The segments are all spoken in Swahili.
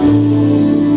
Tapua'iga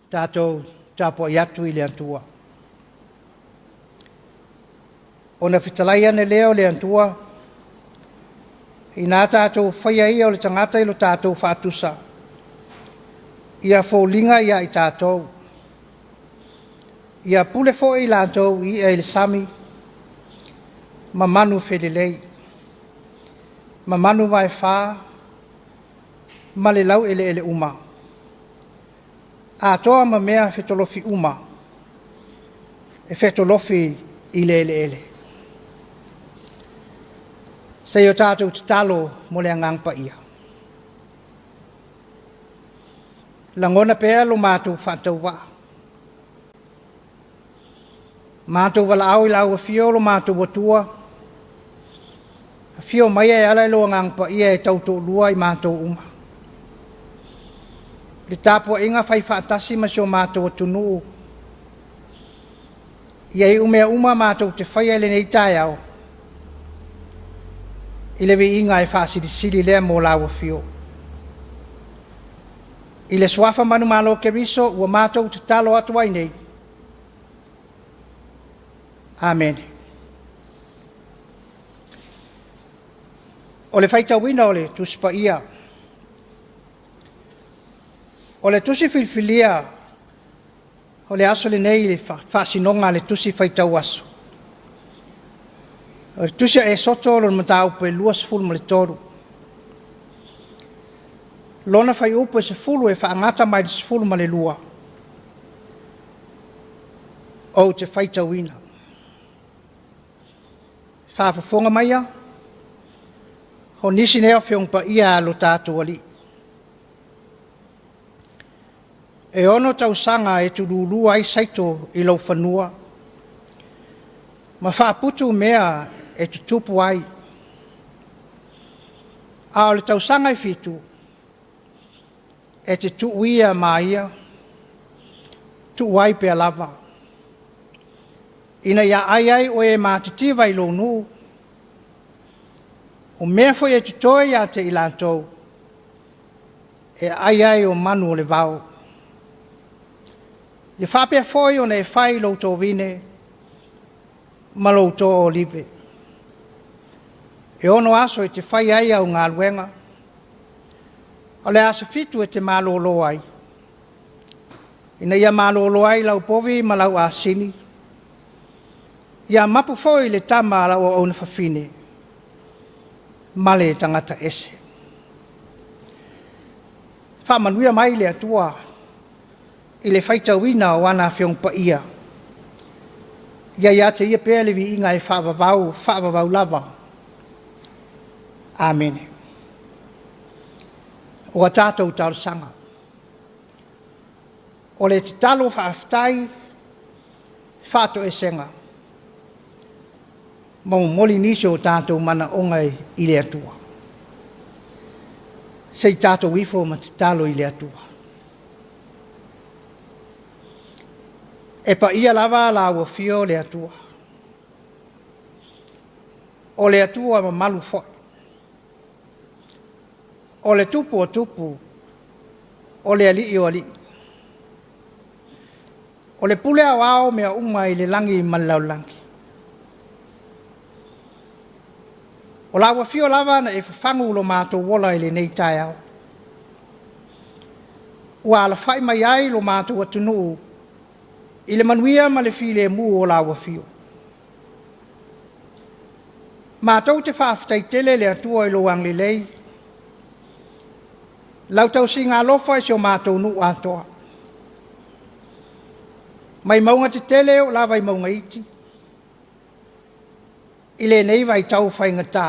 Tato Tapua'iga i le atua. Ona fitalai ane leo le atua. I nā tātou whaia ia o le tangata i lo tātou whātusa. Ia fōlinga ia i tātou. Ia pule fo i lātou i e le sami. Ma manu whelelei. Ma manu mai whā. Ma le lau ele uma. A toa ma mea whetolofi uma. E whetolofi i le ele. Se o tātou te talo mo le angangpa ia. Langona pēa lo mātou whātou wā. Mātou wala au i lau a fio lo mātou watua. A fio mai e ala lo angangpa ia e tauto lua i mātou uma. Le Tapua'iga fai whaatasi ma sio mātou atunu. Ia i umea uma mātou te whaia le nei Taeao. I le inga e whaasirisiri lea mō lawa fio. I le swafa manu malo ke riso ua mātou te talo atu ai nei. Amen. O le whaitawina o le tuspa ia. O le tusi filfilia, o le aso le nei le whaasinonga le tusi whaitau aso. O le tusi e soto lo mata upe luas fulu ma le toru. Lona whai upe se fulu e whaangata mai le fulu ma le lua. O te whaitauina. Whaafafonga maia, ho nisi neo whiongpa ia lo tātou ali. E ono tau sanga e turulu ai saito i lau whanua. Ma whaaputu mea e tutupu ai. A o le tau sanga i fitu. E te tuuia maia. Tuuai pea lava. Ina ia ai o e mātitiva i lau nuu. O mea foi e tutoe ia te ilantou. E ai o manu o le vau. Le whapea foi o ne whai louto vine, ma louto o live. E ono aso e te whai ai au ngā luenga. O le asa fitu e te malolo ai. Ina ia malolo ai lau povi ma lau asini. Ia mapu foi le tama lau o una whawhine. Ma le tangata ese. Whamanuia mai le atua. I le whaitauina o ana whiongpa ia. Ia te ia pēr le vi inga e whaavavau lava. Amen. O a tātou tau sanga. O le te talo whaaftai, whaato e senga. Mau moli nisi o tātou mana ongai i le atua. Sei tātou wifo ma te talo i le atua. E pa ia lava la ua fio le atua. O le atua ma malu foi. O le tupu o tupu. O le ali o ali. O le pule au au mea unga i le langi malau langi. O la ua fio lava na e whangu lo mātou wola i le nei Taeao. Ua ala whai mai ai lo mātou atunuu. I le manuia ma le file mu o la ua fio. Mātou te whaaftai tele le atua i lo ang le lei. Lau tau si ngā lofa i sio mātou nu atoa. Mai maunga te tele o lava i maunga iti. I le nei vai tau whai ngatā.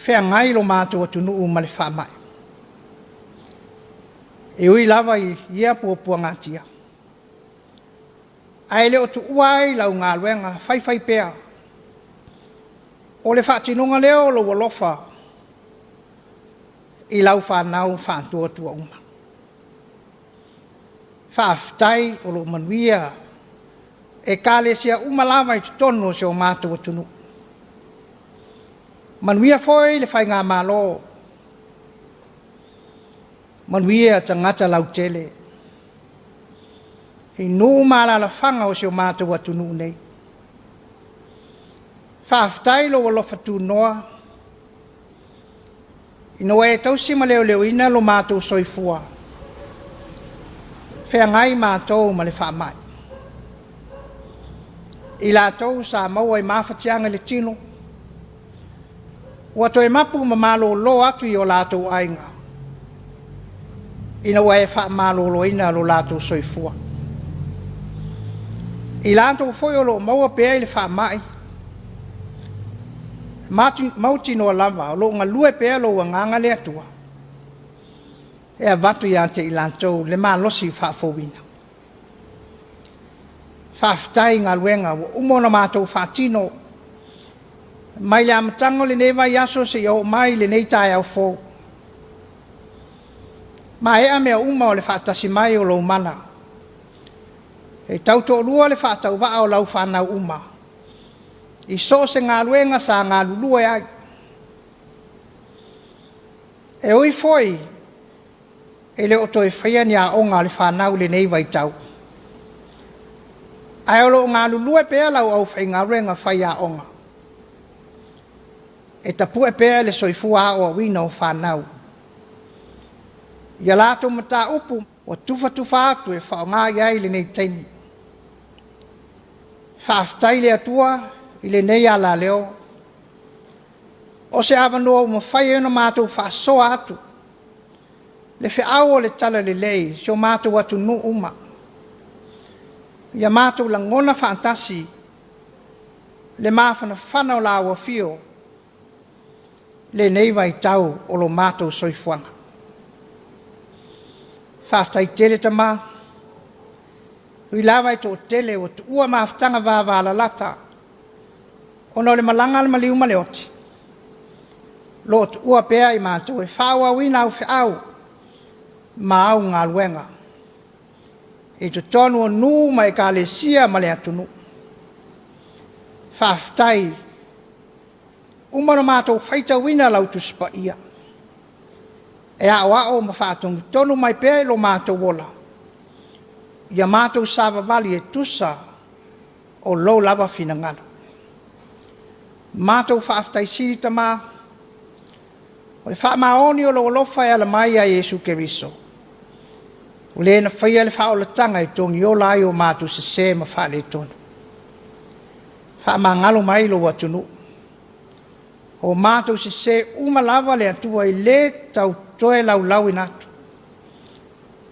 Whea ngai lo mātou atu nuu ma le whamai. E ui lava ia pua ngatia. Ai leo tu uai lau ngā luenga whai pea. O le whaatinunga leo lo walofa i lau whanau whantua tua uma. Whaaftai o lo manuia e kāle sia uma lava i tutono se o mātua tunu. Manuia foi le whai ngā malo. Manuia tangata lau tele. He nō mala la whanga o se o mātua tunu nei. Whaaftai lo walofa tu noa. Ino e tausima leo ina lo mātua soifua. Whea ngai mātou ma le whaamai. I lātou sa maua i mawhatianga le tino. Ua toi mapu ma malo lo atu i o lātou ainga. Ina ua e wha malo lo ina lo lātou soifua. I lātou foi o lo maua pēa i le whaamai. Mauti no lava, lo ngā lue pēa lo nganga le atua. E a vatu i ante i lātou le mā losi whaafowina. Whaaftai ngā luenga, umona mātou whaatino. Mai le amatango le newa yaso se i o mai le nei Taeao fō. Ma ea mea uma o le whaatasi mai o lo mana. E tauto lua le whaatau waa o lau whanau uma. I so se ngā luenga sa ngā lulua ai. E oi foi, e le oto e whaia ni a onga le whanau le nei vai tau. Ai olo ngā lulua pēa lau au whai ngā luenga whaia onga. E tapua pēa le soifua o wina o whanau. Ia lātou mata upu, o tufa atu e whao ngā iai le nei taimi. Whaaftai le atua, i le nei ala leo. O se awanoa uma whai eno mātou whaasoa atu. Le whiau o le tala le lei, sio mātou atu nu uma. Ia mātou la ngona whaantasi, le māwhana whana o la ua fio, le nei vai tau o lo mātou soifuanga. Whaaftai tele tama, ui lawai tō tele o tu ua maaftanga vāwāla lata, ono le malanga le maliuma le oti. Lo tu ua pēa i mātou e whaua wina au whiau, ma au ngā luenga. E tu tonu o nū ma e ka le sia ma le atunu. Whaaftai, umano mātou whaita wina lau tu spa ia. E a ma whaatongu tonu mai pēa lo mātou wola. Ia mātou sāwa vali e tusa o lo lava fina ngana. Mātou whaaftai siri tamā. O le wha maoni o lo lofa e ala mai a Yesu Keriso. O le na whaia le wha o la tanga i tongi o lai o mātou se ma wha le tonu. Wha ngalo mai lo watunu. O mātou se umalava le atua i le tau toe lau inatu.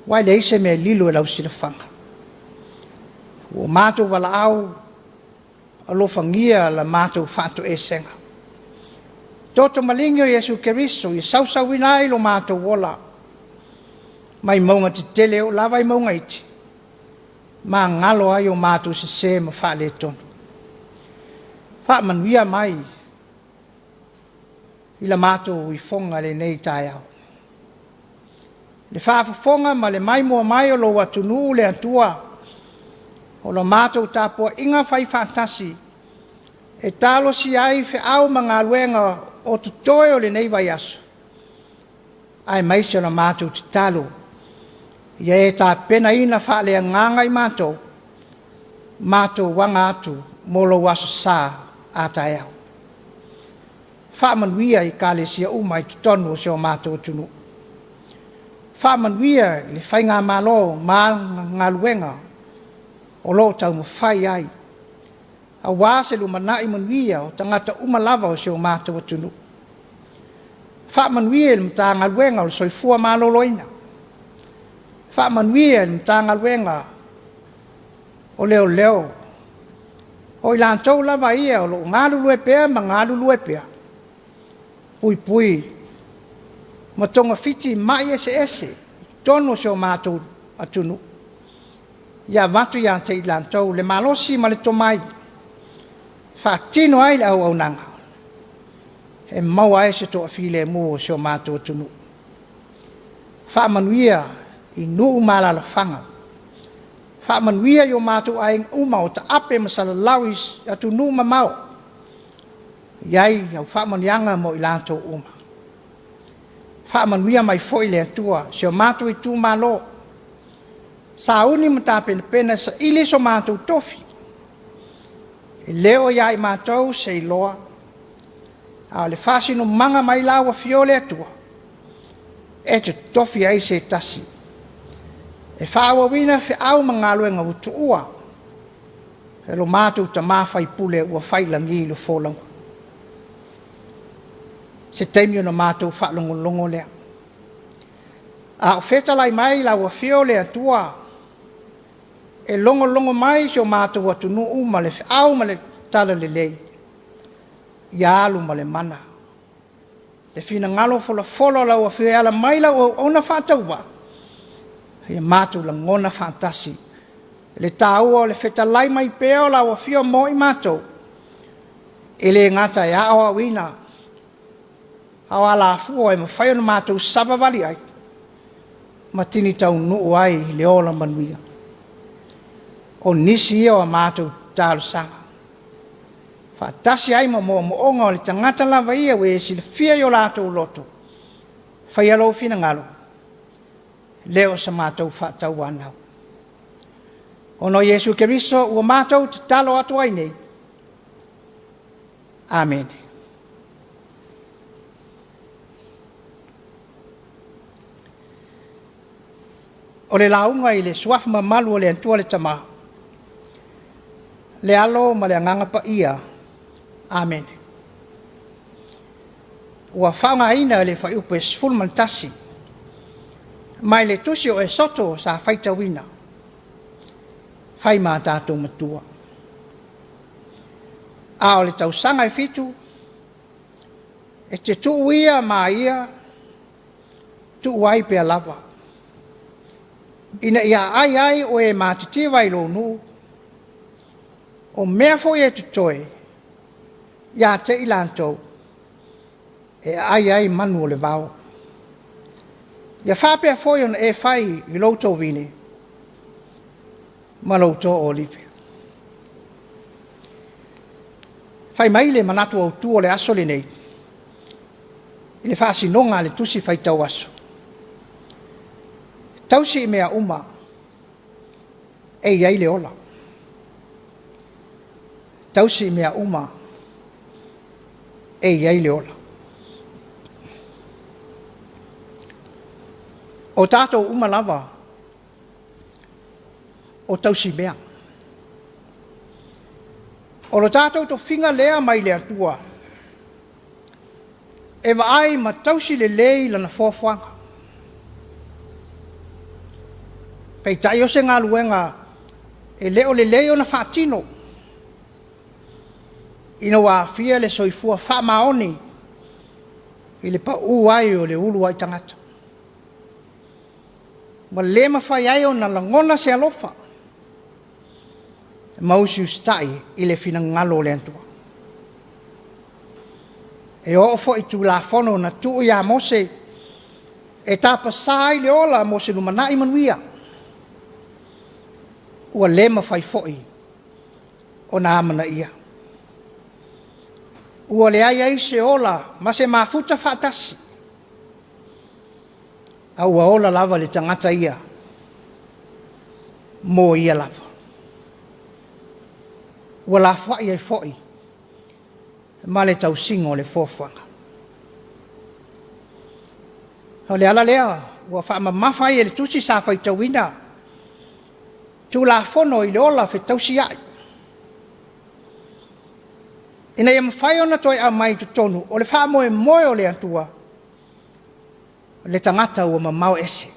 Wai le ise me lilo e lau silafanga. O mātou wala au, alofangia la mātou whātu e senga. Toto malingi o Yesu Keriso, i sausawina ai lo mātou wola. Mai maunga te tele o lava i maunga iti. Ma ngalo ai o mātou se ma wha le tonu. Wha manuia mai, i la mātou i fonga le nei Taeao. Le whaafafonga ma le mai mua mai o lo watunu le atua. O lo mātou Tapua'iga whai whaatasi. E talo si ai whi au ma ngā luenga o tutoe o le nei vai aso. Ai maise o la mātou te talo. Ia e tā pena ina wha lea nganga i mātou. Mātou wanga atu mo lo waso sā a Taeao. Whaamanuia i ka le sia uma i tutonu o se o mātou tunu. Whaamanuia i le whai ngā malo mā ngā luenga o lo tau mo whai ai. A wāse lu mana i manuia o tangata umalava o se o mātou tunu. Whaamanuia i le mta ngā luenga o soifua māloloina. Whaamanuia i le mta ngā luenga o leo. O i lantou lava ia o lo ngā lulue pēa ma ngā lulue pēa. Pui, ma tonga fiti mai ese, tono se o mātou atunu. Ia watu ia te ilantou, le malosi ma le tomai. Whaatino ai le au nanga. E maua e se toa file mua se o mātou atunu. Whaamanuia i nuu malala whanga. Whaamanuia i o mātou aing uma o ta ape masala lawis atu nuu mamau. Iai au whaamanuianga mo ilantou uma. Whaamanuia mai foi le atua se o mātou i tū malo. Sa uni mata pena sa ili so mātou tofi. E leo iai mātou se iloa. A le whasino manga mai lawa fiole atua. E te tofi ai se tasi. E whaawa wina fe au mangalo e ngawutu ua. E lo mātou ta mawhai pule ua whailangi lo fōlanga. Se teimio na mātou whaalongo lea. A o whetalai mai lawa fiole atua. E longo mai se o mātou atunu uma le au ma le tala le lei. Ia alu ma le mana. Le fina ngalo fola lau a whia ala mai lau ona whātaua. Ia mātou la ngona whātasi. Le tāua le whetalai mai peo lau a whia mo i mātou. E le ngata e awa wina. Awa la fua e mawhai ona mātou sabavali ai. Matini tau nuu ai le ola manuia. O nisi ia o mātou tālu sanga. Whaatasi ai mo onga o le tangata lava ia we si le fia i o lātou loto. Whai alo fina ngalo. Leo sa mātou whaatau anau. Ono Yesu Keriso ua mātou te talo atu ai nei. Amen. O le launga i le suafu mamalu o le antua le tama. Le alo ma le anganga pa ia. Amen. Ua whaunga ina le whai upe sfulman tasi. Mai le tusi o e soto sa whaita wina. Whai mā tātou matua. A o le tausanga e fitu. E te tuu ia mā ia. Tuu ai pia lava. Ina ia ai o e mātitiva i lo nuu. O mea foi e tutoe. Ia te ilantou. E ai manu o le vau. Ia whapea foi on e whai i loutou vine. Ma loutou o liwe. Whai mai le manatu au tu o le aso le nei. I le whaasinonga le tusi whai tau aso. Tausi i mea uma. E iai le ola. Tausi i mea uma. E iai le ola. O tātou uma lava. O tausi mea. O lo tātou to whinga lea mai le atua. E wa ai ma tausi le lei lana fōwhanga. Pei tai o se ngā luenga e leo le leo na whaatino. Ina wā fia le soifua wha maoni i le pa uai o le ulu ai tangata. Ma le mawhai ai o na langona se alofa. Mausi ustai i le fina ngalo le antua. E o ofo i tu la fono na tu ia mose e tapa sai le ola mose lumana i manuia. Ua le mawhai foi o na amana ia. Ua le ai se ola ma se mafuta whaatasi. A ua ola lava le tangata ia. Mo ia lava. Ua la whai ai foi. Ma le tau singo le fōwhanga. O le ala lea, ua wha mawhai e le tusi sa whai tauina. Tu la fono i le ola fe tausi ai. Ina ia mawhai ona toi a mai tu tonu, o le wha moe o le antua. Le tangata ua mamau ese.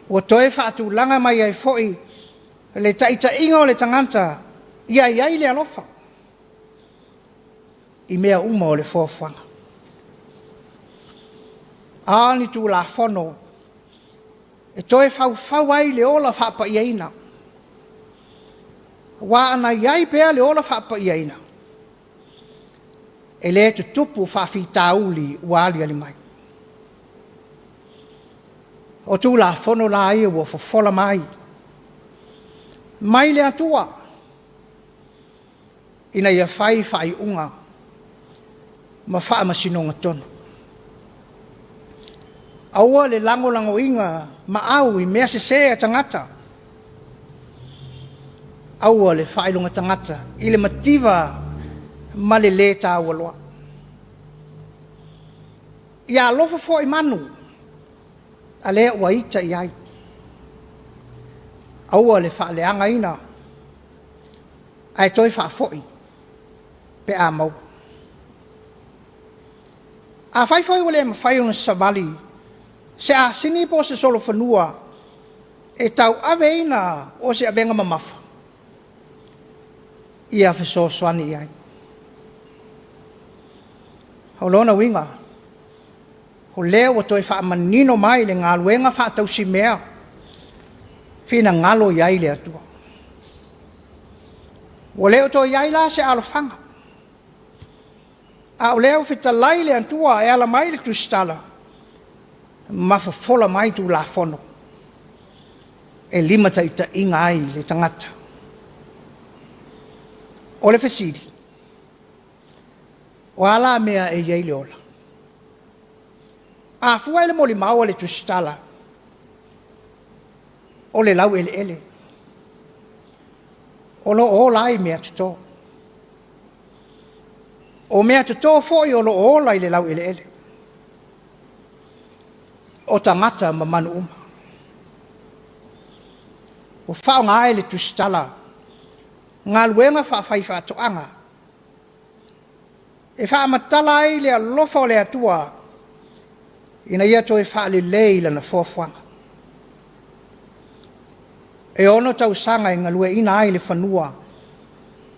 Ua toi wha atu langa mai ai foi, le taita inga o le tangata, iai le alofa. I mea uma o le fōwhanga. Ani tu la fono. E toi fau ai le ola whapa iaina. Wa ana iai pea le ola whapa iaina. E le tu tupu whawhi tauli uali ali mai. O tu la fono la ia ua fofola mai. Mai le atua. Ina ia whai unga. Ma wha masinonga tonu. Aua le lango inga ma au I mea se tangata. Aua le whailunga tangata I le mativa ma le le tā waloa. Ia lofa fo I manu a le ua ita I ai. Aua le whaaleanga ina ai toi whaafoi pe a mau. A whaifoi wale ma whaiunga savali se a sini po se solo whanua e tau ave ina o se abenga mamafa. Ia wheso swani I ai. Haulona winga. Ho leo o toi wha manino mai le ngā luenga wha tau si mea. Whina ngalo I ai le atua. O leo toi I ai la se alofanga. A o leo whita lai le atua e ala mai le kristala. Mafafola mai tu la fono. E lima taita inga ai le tangata. O le whesiri. O ala mea e iei le ola. A fua ele moli maua le tustala. O le lau ele. O lo o lai mea tuto. O mea tuto foi o lo o lai le lau ele. O tangata ma manu uma. O whao ngā ele tustala. Ngā luenga whawhai whatoanga. E wha matala ai lea lofa o lea tua. Ina ia toi wha le leila na fuafuanga. E ono tau sanga I ngalue ina ai le whanua.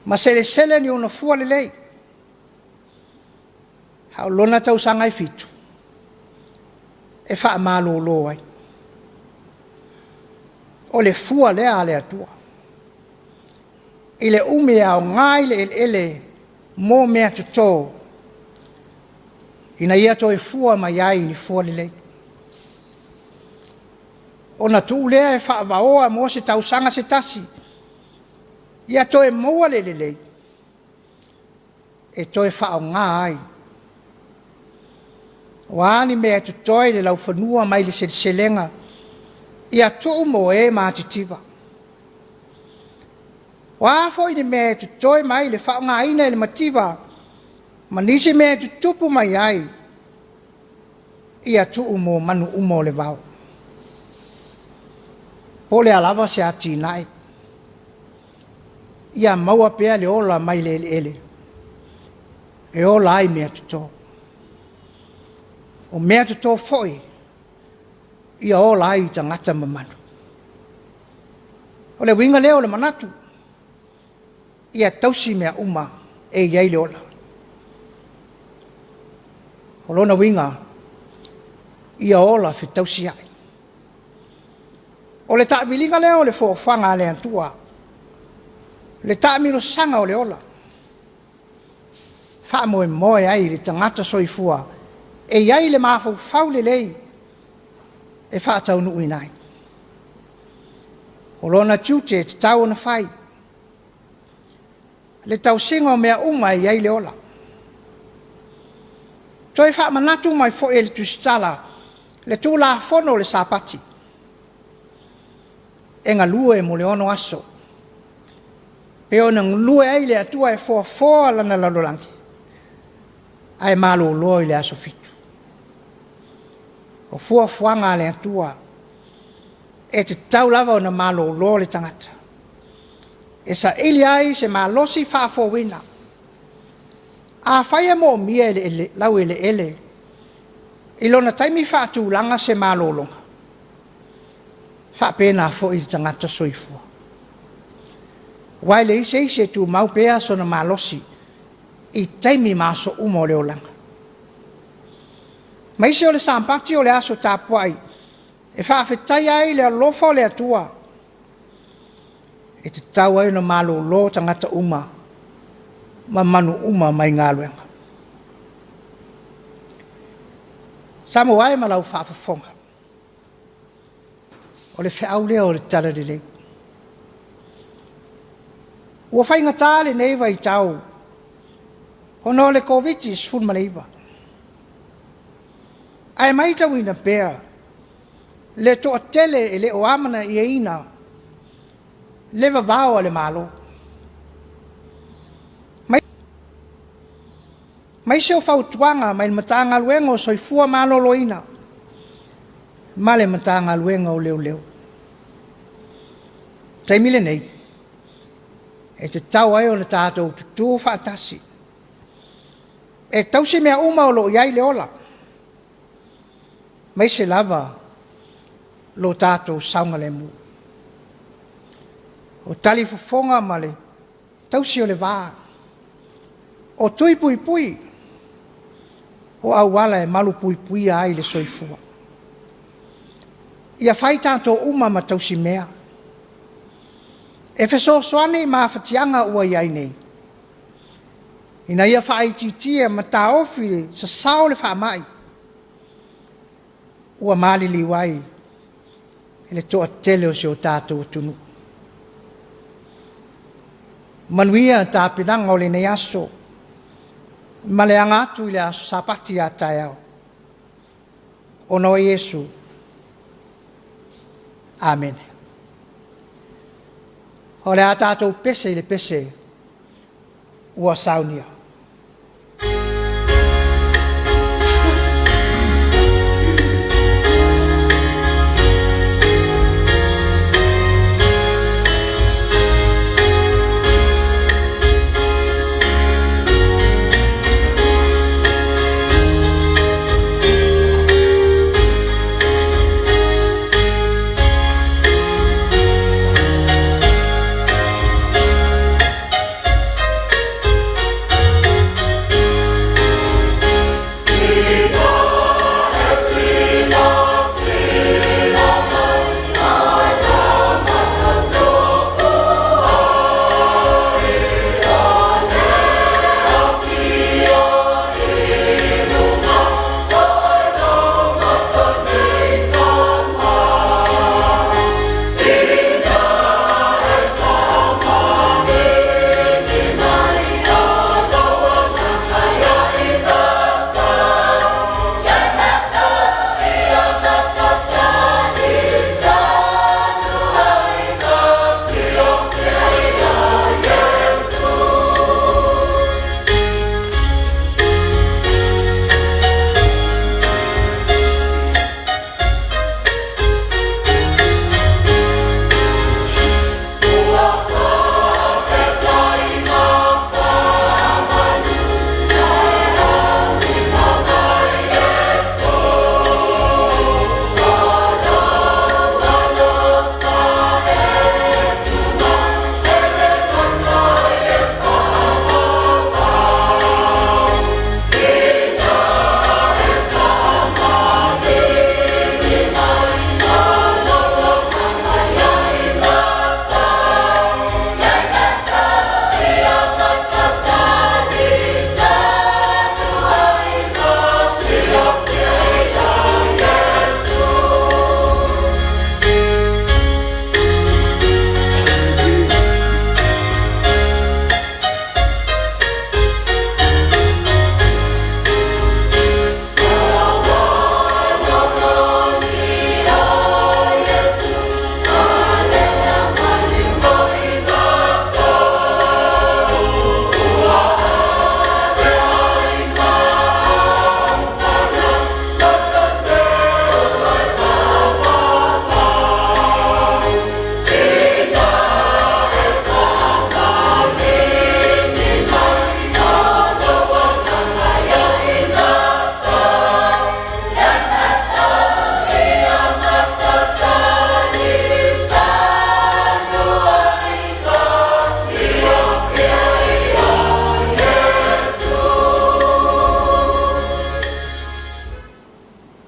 Ma sele ni ono fua le lei. Hau lona tau sanga I fitu. E wha malo lo ai. O le fua lea lea tua. I le umea o ngai le ele mō mea tuto. Ina ia toi fua mai ai ni fua le lei. O na tu lea e wha vaoa mo se tau sanga se tasi. Ia toi moa le lei. E toi wha o ngā ai. Wani mea tutoi le lau whanua mai le selenga. Ia tuu mo e mātitiva. Wafo I mea tutoi mai le wha o ngā ina le mativa. Manisi mea tutupu mai ai. Ia tuu mo manu umo le vau. Pole alava se ati nai. Ia maua pea le ola mai le ele. E ola ai mea tuto. O mea tuto foi. Ia ola ai tangata mamanu. O le winga leo le manatu. Ia tausi mea uma e iei le ola. O lona winga. Ia ola fi tausi ai. O le taamilinga leo le fōwhanga le antua. Le taamiro sanga o le ola. Wha moe ai le tangata soifua. E iai le mafau fau le lei. E wha tau nui nai. O lona tiute te tau na whai. Le tau singa o mea uma e iai le ola. Toi wha manatu mai fo e le tustala. Le tū la fono le sapati. E ngā lue mo le ono aso. Pe o nang lue ai le atua e fōa lana lalolangi. Ai malo loi le aso fitu. O fuanga le atua. E te tau lava o na malo lo le tangata. E sa ili ai se malosi whaafo wina. A whaia mo mia ele lau ele. Ilona taimi whaatu langa se malo longa. Whapena fo I tangata soifua. Waile ise tu mau pea so na malosi. I taimi maso umo leo langa. Maise o le sampati o le aso Tapua'iga. E whaafetai ai le alofa o le atua. E te tau ai na malo lo tangata uma. Ma manu uma mai ngā luenga. Samoa e malau whaafafonga. O le whiau lea o le tala le lei. Ua whainga tāle neiva i tau. Hono le Komiti Faamisionare. Ai mai tau ina pēr. Le toa tele e le o amana i eina. Le vavao le malo. Mai se o whautuanga mai le matanga luenga o soifua malo loina. Ma le matanga luenga o leo leo. Taimile nei. E te tau ai o le tātou tutu whaatasi. E tau se mea uma o lo iai le ola. Mai se lava lo tātou saunga le mu. O tali fofonga male, tau si o le vā. O tui pui pui. O awala e malu pui pui ai le soifua. Ia whai tātou uma ma tau si mea. E wheso soane ma whatianga ua iai nei. Ina ia whai titia ma tā ofi sa sao le wha mai. Ua mali liwai. Ele toa tele o se o tātou tunu. Manuia tā pinanga o le nei aso. Ma le angatu i le aso sapati a Taeao. O no Yesu. Amen. O le a tātou pese i le pese. Ua saunia.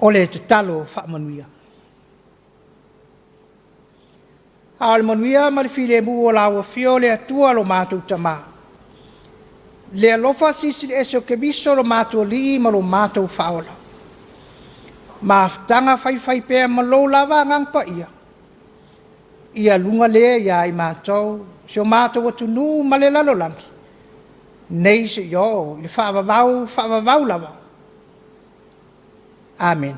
o le te talo whaamanuia. Hao le manuia ma le file mu o la ua fio le atua lo mātou tama. Le alofa sisi le ese o ke miso lo mātou li ma lo mātou whaola. Ma aftanga whai pēr ma lo lava ngang pa ia. Ia lunga le ia i mātou, se o mātou atu nu ma le lalo langi. Nei se yo, le whaavavau lava. Amen.